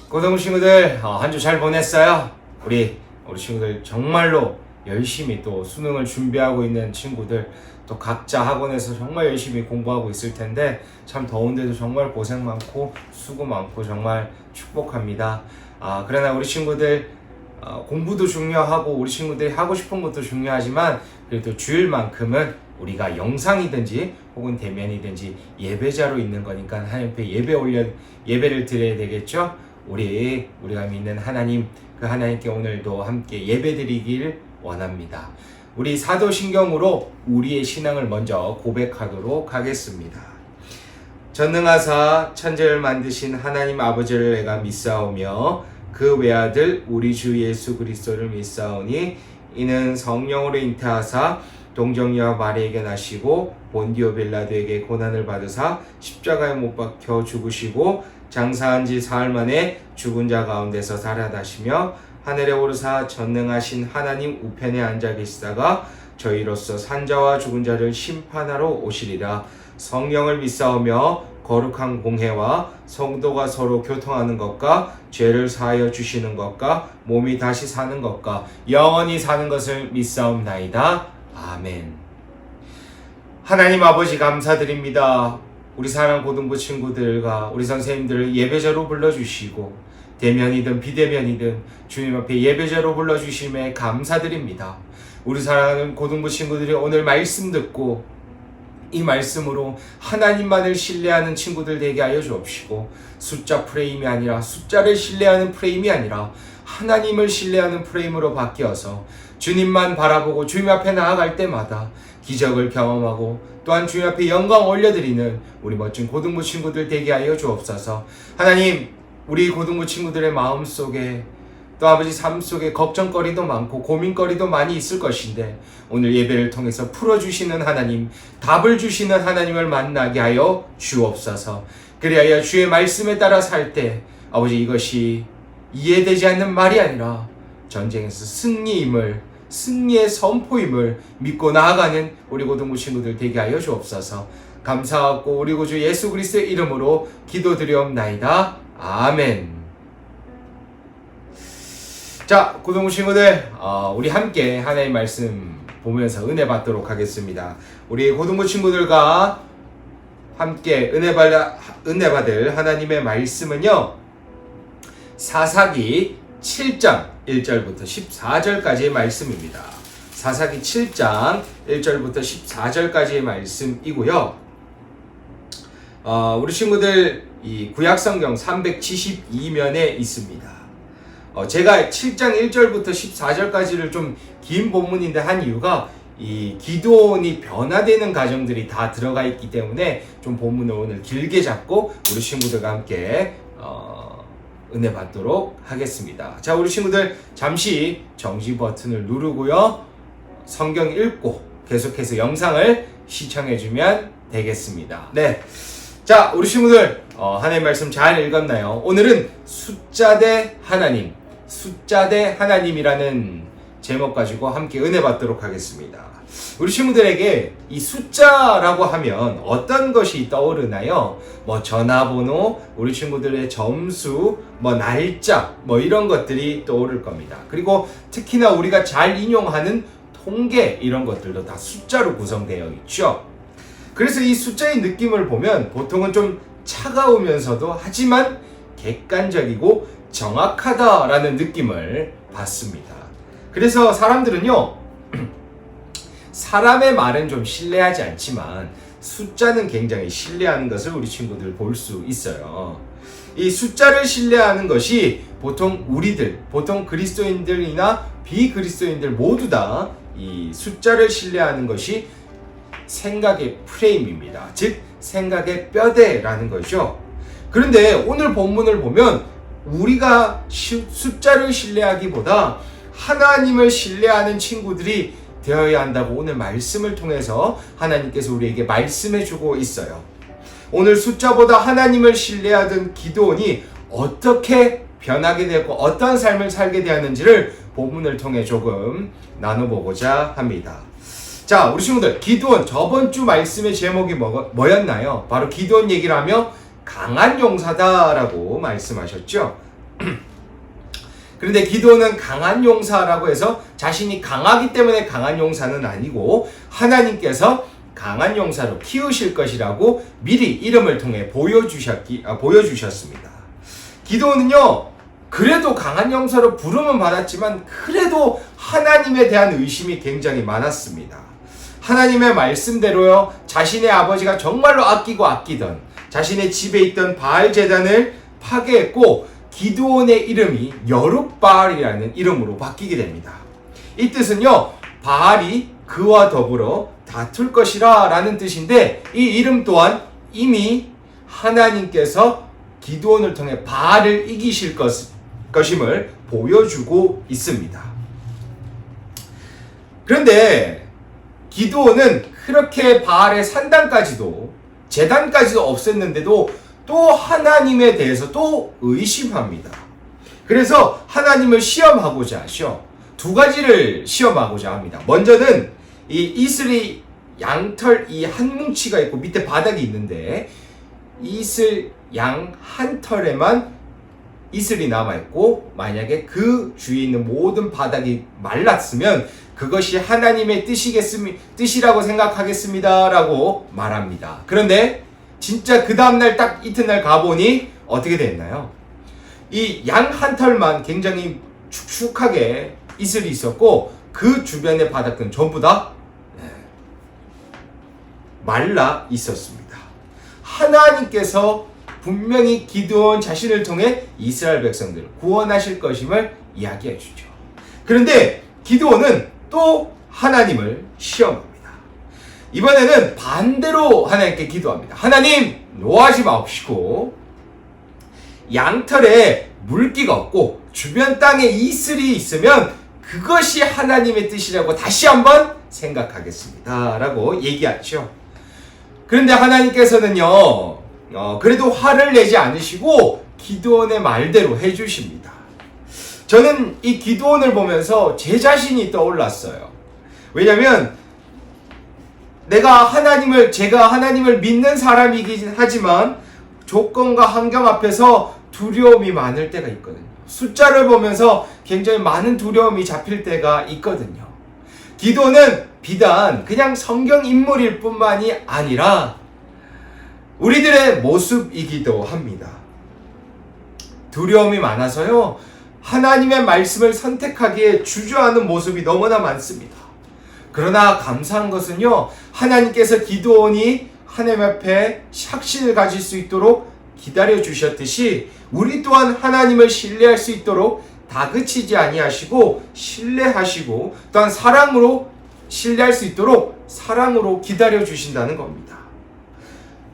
고등 친구들 한 주 잘 보냈어요? 우리 친구들 정말로 열심히 또 수능을 준비하고 있는 친구들, 또 각자 학원에서 정말 열심히 공부하고 있을 텐데 참 더운데도 정말 고생 많고 수고 많고 정말 축복합니다. 그러나 우리 친구들 공부도 중요하고 우리 친구들이 하고 싶은 것도 중요하지만 그래도 주일만큼은 우리가 영상이든지 혹은 대면이든지 예배자로 있는 거니까 하나님 앞에 예배를 드려야 되겠죠? 우리가 믿는 하나님, 그 하나님께 오늘도 함께 예배드리길 원합니다. 우리 사도신경으로 우리의 신앙을 먼저 고백하도록 하겠습니다. 전능하사 천지를 만드신 하나님 아버지를 내가 믿사오며 그 외아들 우리 주 예수 그리스도를 믿사오니 이는 성령으로 잉태하사 동정녀 마리에게 나시고 본디오 빌라도에게 고난을 받으사 십자가에 못 박혀 죽으시고 장사한 지 사흘 만에 죽은 자 가운데서 살아나시며 하늘에 오르사 전능하신 하나님 우편에 앉아 계시다가 저희로서 산자와 죽은 자를 심판하러 오시리라. 성령을 믿사오며 거룩한 공회와 성도가 서로 교통하는 것과 죄를 사하여 주시는 것과 몸이 다시 사는 것과 영원히 사는 것을 믿사옵나이다. 아멘. 하나님 아버지 감사드립니다. 우리 사랑하는 고등부 친구들과 우리 선생님들을 예배자로 불러주시고 대면이든 비대면이든 주님 앞에 예배자로 불러주심에 감사드립니다. 우리 사랑하는 고등부 친구들이 오늘 말씀 듣고 이 말씀으로 하나님만을 신뢰하는 친구들 되게 하여 주옵시고 숫자 프레임이 아니라 숫자를 신뢰하는 프레임이 아니라 하나님을 신뢰하는 프레임으로 바뀌어서 주님만 바라보고 주님 앞에 나아갈 때마다 기적을 경험하고 또한 주님 앞에 영광 올려드리는 우리 멋진 고등부 친구들 되게 하여 주옵소서. 하나님, 우리 고등부 친구들의 마음속에 또 아버지 삶 속에 걱정거리도 많고 고민거리도 많이 있을 것인데 오늘 예배를 통해서 풀어주시는 하나님, 답을 주시는 하나님을 만나게 하여 주옵소서. 그리하여 주의 말씀에 따라 살 때 아버지 이것이 이해되지 않는 말이 아니라 전쟁에서 승리의 선포임을 믿고 나아가는 우리 고등부 친구들 되게 하여 주옵소서. 감사하고 우리 구주 예수 그리스도의 이름으로 기도드리옵나이다. 아멘. 자, 고등부 친구들, 우리 함께 하나님의 말씀 보면서 은혜 받도록 하겠습니다. 우리 고등부 친구들과 함께 은혜 받을 하나님의 말씀은요, 사사기 7장 1절부터 14절까지의 말씀입니다. 사사기 7장 1절부터 14절까지의 말씀이고요. 우리 친구들 이 구약성경 372면에 있습니다. 제가 7장 1절부터 14절까지를 좀 긴 본문인데 한 이유가 이 기도원이 변화되는 과정들이 다 들어가 있기 때문에 좀 본문을 오늘 길게 잡고 우리 친구들과 함께 은혜 받도록 하겠습니다. 자, 우리 친구들 잠시 정지 버튼을 누르고요. 성경 읽고 계속해서 영상을 시청해주면 되겠습니다. 네. 자, 우리 친구들 하나님의 말씀 잘 읽었나요? 오늘은 숫자 대 하나님이라는 제목 가지고 함께 은혜 받도록 하겠습니다. 우리 친구들에게 이 숫자라고 하면 어떤 것이 떠오르나요? 전화번호, 우리 친구들의 점수, 날짜, 이런 것들이 떠오를 겁니다. 그리고 특히나 우리가 잘 인용하는 통계, 이런 것들도 다 숫자로 구성되어 있죠. 그래서 이 숫자의 느낌을 보면 보통은 좀 차가우면서도 하지만 객관적이고 정확하다라는 느낌을 받습니다. 그래서 사람들은요, 사람의 말은 좀 신뢰하지 않지만 숫자는 굉장히 신뢰하는 것을 우리 친구들 볼 수 있어요. 이 숫자를 신뢰하는 것이 보통 그리스도인들이나 비그리스도인들 모두 다 이 숫자를 신뢰하는 것이 생각의 프레임입니다. 즉 생각의 뼈대라는 거죠. 그런데 오늘 본문을 보면 우리가 숫자를 신뢰하기보다 하나님을 신뢰하는 친구들이 되어야 한다고 오늘 말씀을 통해서 하나님께서 우리에게 말씀해 주고 있어요. 오늘 숫자보다 하나님을 신뢰하던 기드온이 어떻게 변하게 되고 어떠한 삶을 살게 되었는지를 본문을 통해 조금 나눠보고자 합니다. 자, 우리 친구들, 기드온 저번 주 말씀의 제목이 뭐였나요? 바로 기드온 얘기를 하며 강한 용사다라고 말씀하셨죠. 그런데 기드온은 강한 용사라고 해서 자신이 강하기 때문에 강한 용사는 아니고 하나님께서 강한 용사로 키우실 것이라고 미리 이름을 통해 보여주셨습니다. 기드온은요, 그래도 강한 용사로 부름은 받았지만 그래도 하나님에 대한 의심이 굉장히 많았습니다. 하나님의 말씀대로요, 자신의 아버지가 정말로 아끼던 자신의 집에 있던 바알 제단을 파괴했고 기드온의 이름이 여룻바알이라는 이름으로 바뀌게 됩니다. 이 뜻은요, 바알이 그와 더불어 다툴 것이라 라는 뜻인데, 이 이름 또한 이미 하나님께서 기드온을 통해 바알을 이기실 것임을 보여주고 있습니다. 그런데 기드온은 그렇게 바알의 산당까지도 제단까지도 없앴는데도 또 하나님에 대해서 또 의심합니다. 그래서 하나님을 시험하고자 하셔. 두 가지를 시험하고자 합니다. 먼저는 이 이슬이 양털 이 한 뭉치가 있고 밑에 바닥이 있는데 이슬 양 한 털에만 이슬이 남아있고 만약에 그 주위에 있는 모든 바닥이 말랐으면 그것이 하나님의 뜻이라고 생각하겠습니다 라고 말합니다. 그런데 진짜 그 다음날 딱 이튿날 가보니 어떻게 됐나요? 이 양 한 털만 굉장히 축축하게 이슬이 있었고 그 주변의 바닥은 전부 다 말라 있었습니다. 하나님께서 분명히 기드온 자신을 통해 이스라엘 백성들을 구원하실 것임을 이야기해 주죠. 그런데 기드온은 또 하나님을 시험합니다. 이번에는 반대로 하나님께 기도합니다. 하나님, 노하지 마옵시고 양털에 물기가 없고 주변 땅에 이슬이 있으면 그것이 하나님의 뜻이라고 다시 한번 생각하겠습니다 라고 얘기하죠. 그런데 하나님께서는요, 그래도 화를 내지 않으시고 기드온의 말대로 해주십니다. 저는 이 기드온을 보면서 제 자신이 떠올랐어요. 왜냐면 제가 하나님을 믿는 사람이긴 하지만 조건과 환경 앞에서 두려움이 많을 때가 있거든요. 숫자를 보면서 굉장히 많은 두려움이 잡힐 때가 있거든요. 기드온은 비단 그냥 성경 인물일 뿐만이 아니라 우리들의 모습이기도 합니다. 두려움이 많아서요, 하나님의 말씀을 선택하기에 주저하는 모습이 너무나 많습니다. 그러나 감사한 것은요, 하나님께서 기드온이 하나님 앞에 확신을 가질 수 있도록 기다려 주셨듯이 우리 또한 하나님을 신뢰할 수 있도록 다그치지 아니하시고 신뢰하시고 또한 사랑으로 신뢰할 수 있도록 사랑으로 기다려 주신다는 겁니다.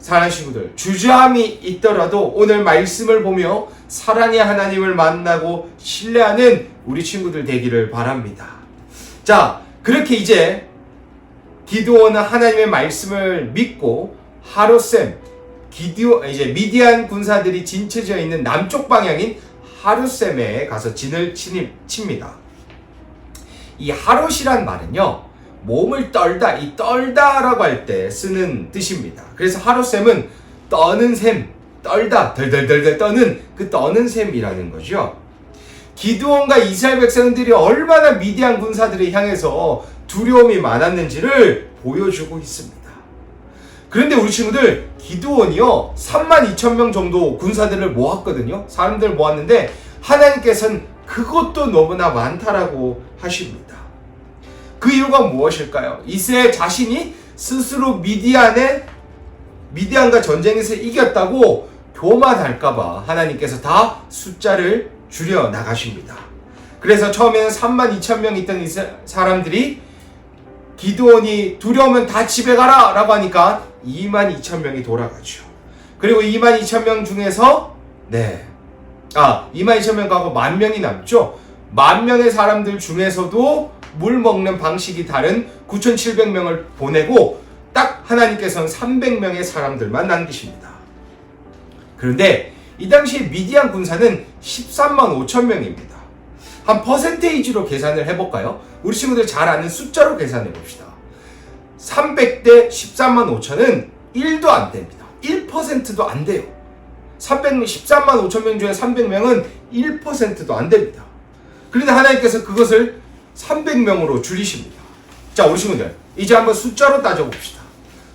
사랑하는 친구들, 주저함이 있더라도 오늘 말씀을 보며 사랑의 하나님을 만나고 신뢰하는 우리 친구들 되기를 바랍니다. 자, 그렇게 이제 기드온은 하나님의 말씀을 믿고 하룻샘 이제 미디안 군사들이 진쳐져 있는 남쪽 방향인 하룻샘에 가서 진을 칩니다. 이 하룻이란 말은요, 몸을 떨다, 이 떨다라고 할 때 쓰는 뜻입니다. 그래서 하룻샘은 떠는 샘, 떨다, 덜덜덜덜 떠는 그 떠는 샘이라는 거죠. 기드온과 이스라엘 백성들이 얼마나 미디안 군사들을 향해서 두려움이 많았는지를 보여주고 있습니다. 그런데 우리 친구들, 기드온이요 32,000명 정도 군사들을 모았거든요. 사람들을 모았는데 하나님께서는 그것도 너무나 많다라고 하십니다. 그 이유가 무엇일까요? 이스라엘 자신이 스스로 미디안과 전쟁에서 이겼다고 교만할까봐 하나님께서 다 숫자를 줄여 나가십니다. 그래서 처음에는 32,000명 있던 사람들이 기드온이 두려우면 다 집에 가라 라고 하니까 22,000명이 돌아가죠. 그리고 22,000명 중에서 22,000명 가고 10,000명이 남죠. 10,000명의 사람들 중에서도 물 먹는 방식이 다른 9,700명을 보내고 딱 하나님께서는 300명의 사람들만 남기십니다. 그런데 이 당시 미디안 군사는 135,000명입니다. 한 퍼센테이지로 계산을 해볼까요? 우리 친구들 잘 아는 숫자로 계산해 봅시다. 300대 135,000은 1도 안 됩니다. 1%도 안 돼요. 13만 5천 명 중에 300명은 1%도 안 됩니다. 그런데 하나님께서 그것을 300명으로 줄이십니다. 자, 우리 친구들, 이제 한번 숫자로 따져봅시다.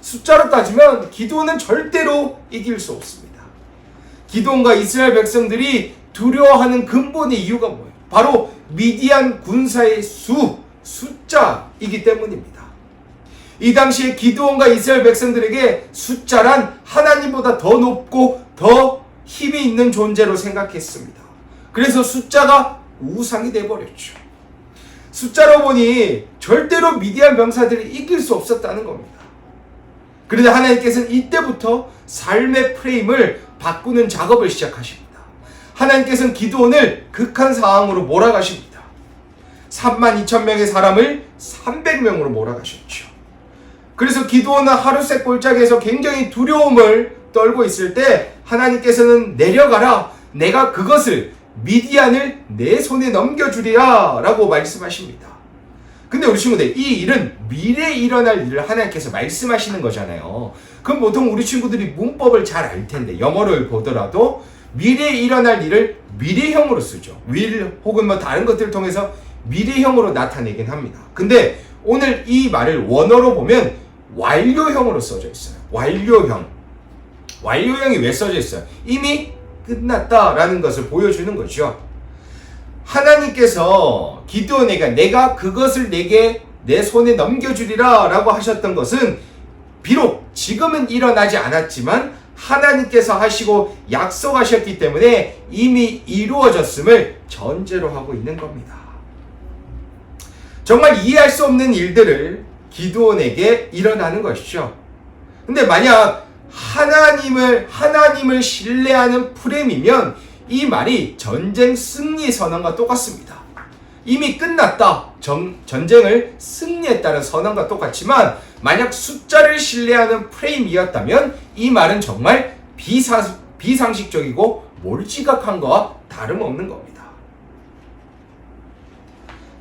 숫자로 따지면 기드온은 절대로 이길 수 없습니다. 기드온과 이스라엘 백성들이 두려워하는 근본의 이유가 뭐예요? 바로 미디안 군사의 숫자이기 때문입니다. 이 당시에 기드온과 이스라엘 백성들에게 숫자란 하나님보다 더 높고 더 힘이 있는 존재로 생각했습니다. 그래서 숫자가 우상이 되어버렸죠. 숫자로 보니 절대로 미디안 병사들이 이길 수 없었다는 겁니다. 그런데 하나님께서는 이때부터 삶의 프레임을 바꾸는 작업을 시작하십니다. 하나님께서는 기드온을 극한 상황으로 몰아가십니다. 3만 2천 명의 사람을 300명으로 몰아가셨죠. 그래서 기드온은 하루색 골짜기에서 굉장히 두려움을 떨고 있을 때 하나님께서는 내려가라, 내가 그것을 미디안을 내 손에 넘겨주리라 라고 말씀하십니다. 근데 우리 친구들, 이 일은 미래에 일어날 일을 하나님께서 말씀하시는 거잖아요. 그럼 보통 우리 친구들이 문법을 잘 알 텐데 영어를 보더라도 미래에 일어날 일을 미래형으로 쓰죠. will 혹은 뭐 다른 것들을 통해서 미래형으로 나타내긴 합니다. 근데 오늘 이 말을 원어로 보면 완료형으로 써져 있어요. 완료형. 완료형이 왜 써져 있어요? 이미 끝났다라는 것을 보여주는 거죠. 하나님께서 기드온에게 내가 그것을 내게 내 손에 넘겨주리라 라고 하셨던 것은 비록 지금은 일어나지 않았지만 하나님께서 하시고 약속하셨기 때문에 이미 이루어졌음을 전제로 하고 있는 겁니다. 정말 이해할 수 없는 일들을 기드온에게 일어나는 것이죠. 근데 만약 하나님을 신뢰하는 프레임이면 이 말이 전쟁 승리 선언과 똑같습니다. 이미 끝났다. 전쟁을 승리했다는 선언과 똑같지만 만약 숫자를 신뢰하는 프레임이었다면 이 말은 정말 비상식적이고 몰지각한 것과 다름없는 겁니다.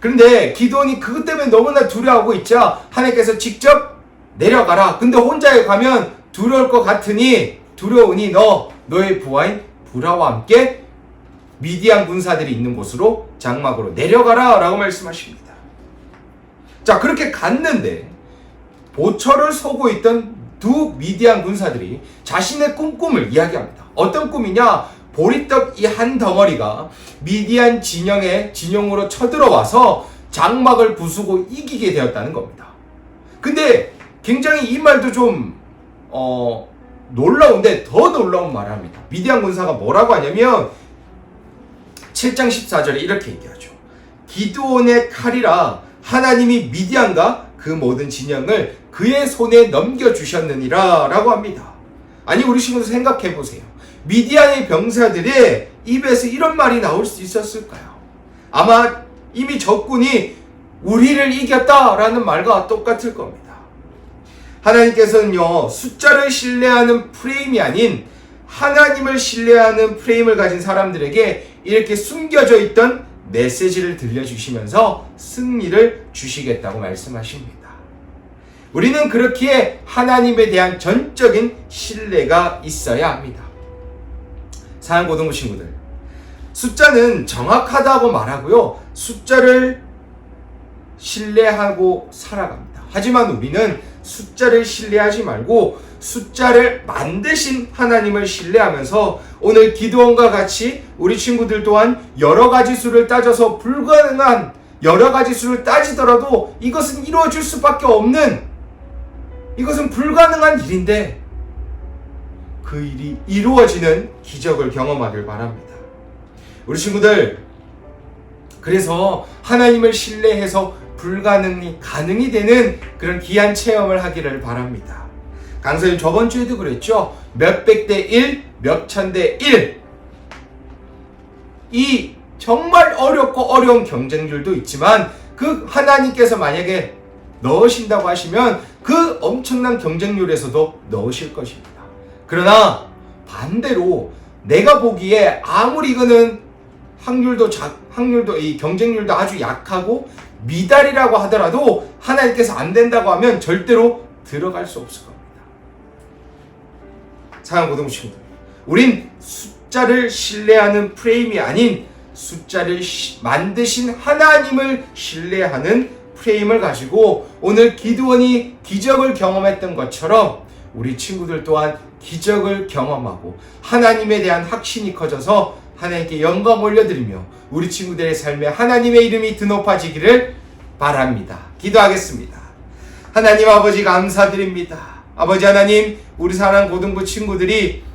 그런데 기드온이 그것 때문에 너무나 두려워하고 있자 하나님께서 직접 내려가라. 근데 혼자 가면 두려울 것 같으니 두려우니 너의 부하인 부라와 함께 미디안 군사들이 있는 곳으로 장막으로 내려가라 라고 말씀하십니다. 자, 그렇게 갔는데 보초를 서고 있던 두 미디안 군사들이 자신의 꿈을 이야기합니다. 어떤 꿈이냐? 보리떡 이 한 덩어리가 미디안 진영으로 쳐들어와서 장막을 부수고 이기게 되었다는 겁니다. 근데 굉장히 이 말도 좀 놀라운데 더 놀라운 말을 합니다. 미디안 군사가 뭐라고 하냐면 7장 14절에 이렇게 얘기하죠. 기드온의 칼이라 하나님이 미디안과 그 모든 진영을 그의 손에 넘겨주셨느니라 라고 합니다. 아니, 우리 친구들 생각해 보세요. 미디안의 병사들의 입에서 이런 말이 나올 수 있었을까요? 아마 이미 적군이 우리를 이겼다라는 말과 똑같을 겁니다. 하나님께서는요, 숫자를 신뢰하는 프레임이 아닌 하나님을 신뢰하는 프레임을 가진 사람들에게 이렇게 숨겨져 있던 메시지를 들려주시면서 승리를 주시겠다고 말씀하십니다. 우리는 그렇기에 하나님에 대한 전적인 신뢰가 있어야 합니다. 사랑하는 고등부 친구들, 숫자는 정확하다고 말하고요, 숫자를 신뢰하고 살아갑니다. 하지만 우리는 숫자를 신뢰하지 말고 숫자를 만드신 하나님을 신뢰하면서 오늘 기드온과 같이 우리 친구들 또한 여러 가지 수를 따져서 불가능한 여러 가지 수를 따지더라도 이것은 이루어질 수밖에 없는, 이것은 불가능한 일인데 그 일이 이루어지는 기적을 경험하길 바랍니다. 우리 친구들, 그래서 하나님을 신뢰해서 불가능이 가능이 되는 그런 귀한 체험을 하기를 바랍니다. 강사님 저번 주에도 그랬죠. 몇백 대 1, 몇천 대 1. 이 정말 어렵고 어려운 경쟁률도 있지만 그 하나님께서 만약에 넣으신다고 하시면 그 엄청난 경쟁률에서도 넣으실 것입니다. 그러나 반대로 내가 보기에 아무리 이거는 확률도 이 경쟁률도 아주 약하고 미달이라고 하더라도 하나님께서 안 된다고 하면 절대로 들어갈 수 없을 겁니다. 사랑하는 고등부 친구들, 우린 숫자를 신뢰하는 프레임이 아닌 숫자를 만드신 하나님을 신뢰하는 프레임을 가지고 오늘 기드원이 기적을 경험했던 것처럼 우리 친구들 또한 기적을 경험하고 하나님에 대한 확신이 커져서 하나님께 영광 올려드리며 우리 친구들의 삶에 하나님의 이름이 드높아지기를 바랍니다. 기도하겠습니다. 하나님 아버지 감사드립니다. 아버지 하나님, 우리 사랑하는 고등부 친구들이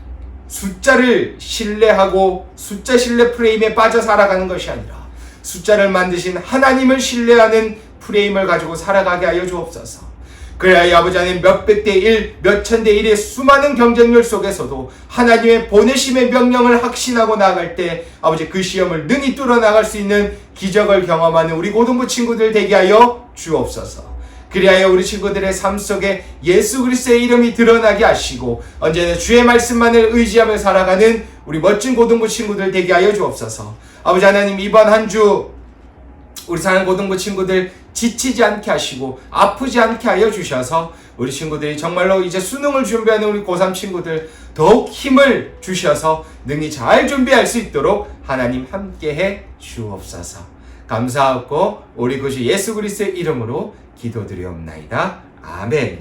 숫자를 신뢰하고 숫자 신뢰 프레임에 빠져 살아가는 것이 아니라 숫자를 만드신 하나님을 신뢰하는 프레임을 가지고 살아가게 하여 주옵소서. 그래야 아버지 하나님 몇백 대 1, 몇천 대 1의 수많은 경쟁률 속에서도 하나님의 보내심의 명령을 확신하고 나아갈 때 아버지 그 시험을 능히 뚫어나갈 수 있는 기적을 경험하는 우리 고등부 친구들 되게 하여 주옵소서. 그리하여 우리 친구들의 삶 속에 예수 그리스도의 이름이 드러나게 하시고 언제나 주의 말씀만을 의지하며 살아가는 우리 멋진 고등부 친구들 되게 하여 주옵소서. 아버지 하나님, 이번 한 주 우리 사랑하는 고등부 친구들 지치지 않게 하시고 아프지 않게 하여 주셔서 우리 친구들이 정말로 이제 수능을 준비하는 우리 고3 친구들 더욱 힘을 주셔서 능히 잘 준비할 수 있도록 하나님 함께해 주옵소서. 감사하고 우리 구주 예수 그리스도의 이름으로 기도드리옵나이다. 아멘.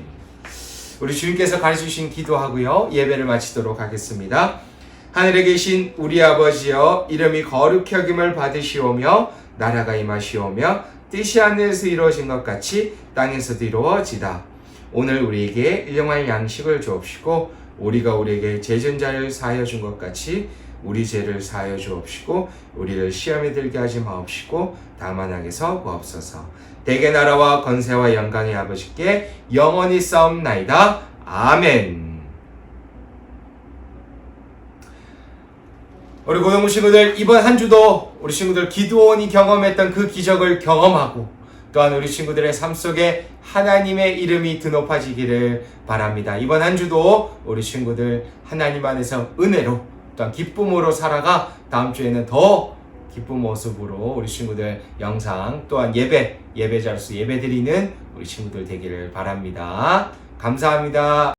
우리 주님께서 가르치신 기도하고요, 예배를 마치도록 하겠습니다. 하늘에 계신 우리 아버지여, 이름이 거룩히 여김을 받으시오며 나라가 임하시오며 뜻이 하늘에서 이루어진 것 같이 땅에서도 이루어지다. 오늘 우리에게 일용할 양식을 주옵시고 우리가 우리에게 죄진 자를 사하여 준 것 같이 우리 죄를 사하여 주옵시고 우리를 시험에 들게 하지 마옵시고 다만 악에서 구하옵소서. 대개 나라와 권세와 영광의 아버지께 영원히 싸움나이다. 아멘. 우리 고등부 친구들, 이번 한 주도 우리 친구들 기드온이 경험했던 그 기적을 경험하고 또한 우리 친구들의 삶 속에 하나님의 이름이 드높아지기를 바랍니다. 이번 한 주도 우리 친구들 하나님 안에서 은혜로 또한 기쁨으로 살아가 다음 주에는 더 기쁜 모습으로 우리 친구들 영상 또한 예배자로서 예배드리는 우리 친구들 되기를 바랍니다. 감사합니다.